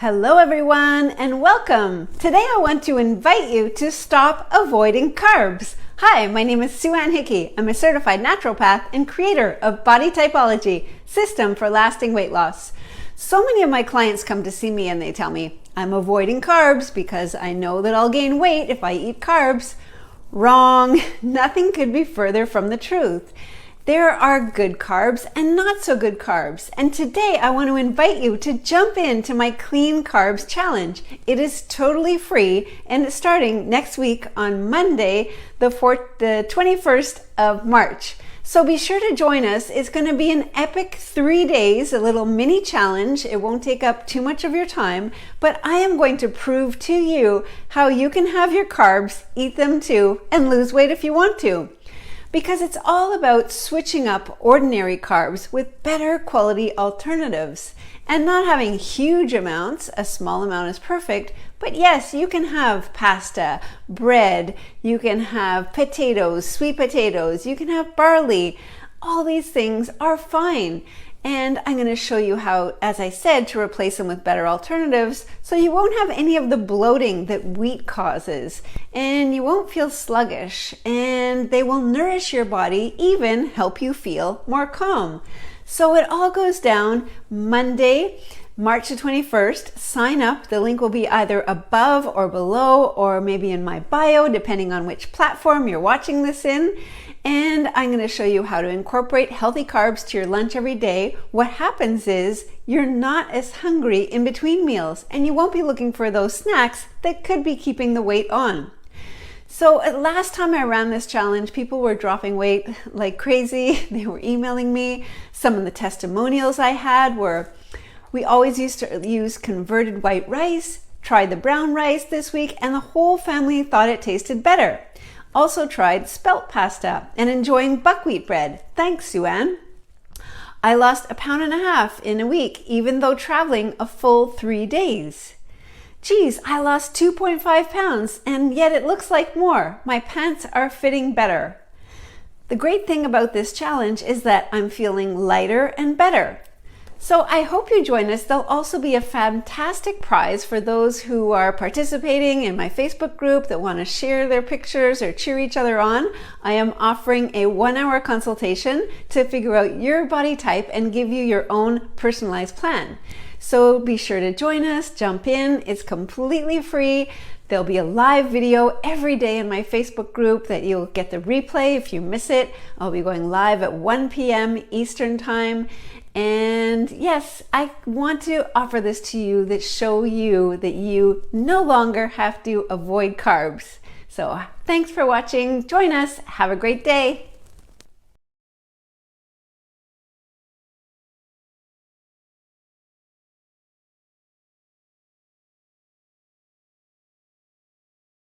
Hello everyone and welcome! Today I want to invite you to stop avoiding carbs. Hi, my name is Sue-Ann Hickey. I'm a certified naturopath and creator of Bodytypology, system for lasting weight loss. So many of my clients come to see me and they tell me, I'm avoiding carbs because I know that I'll gain weight if I eat carbs. Wrong! Nothing could be further from the truth. There are good carbs and not so good carbs. And today I want to invite you to jump into my Clean Carbs challenge. It is totally free and it's starting next week on Monday, the 21st of March. So be sure to join us. It's going to be an epic 3 days, a little mini challenge. It won't take up too much of your time, but I am going to prove to you how you can have your carbs, eat them too, and lose weight if you want to. Because it's all about switching up ordinary carbs with better quality alternatives and not having huge amounts. A small amount is perfect, but yes, you can have pasta, bread, you can have potatoes, sweet potatoes, you can have barley. All these things are fine. And I'm going to show you how, as I said, to replace them with better alternatives so you won't have any of the bloating that wheat causes, and you won't feel sluggish, and they will nourish your body, even help you feel more calm. So it all goes down Monday, March the 21st. Sign up. The link will be either above or below, or maybe in my bio, depending on which platform you're watching this in. And I'm going to show you how to incorporate healthy carbs to your lunch every day. What happens is you're not as hungry in between meals and you won't be looking for those snacks that could be keeping the weight on. So last time I ran this challenge, people were dropping weight like crazy. They were emailing me. Some of the testimonials I had were, we always used to use converted white rice, tried the brown rice this week, and the whole family thought it tasted better. Also tried spelt pasta and enjoying buckwheat bread. Thanks, Sue-Ann. I lost 1.5 pounds in a week, even though traveling a full 3 days. Geez, I lost 2.5 pounds and yet it looks like more. My pants are fitting better. The great thing about this challenge is that I'm feeling lighter and better. So I hope you join us. There'll also be a fantastic prize for those who are participating in my Facebook group that want to share their pictures or cheer each other on. I am offering a 1-hour consultation to figure out your body type and give you your own personalized plan. So be sure to join us, jump in. It's completely free. There'll be a live video every day in my Facebook group that you'll get the replay if you miss it. I'll be going live at 1 p.m. Eastern Time. And yes, I want to offer this to you that show you that you no longer have to avoid carbs. So thanks for watching. Join us. Have a great day.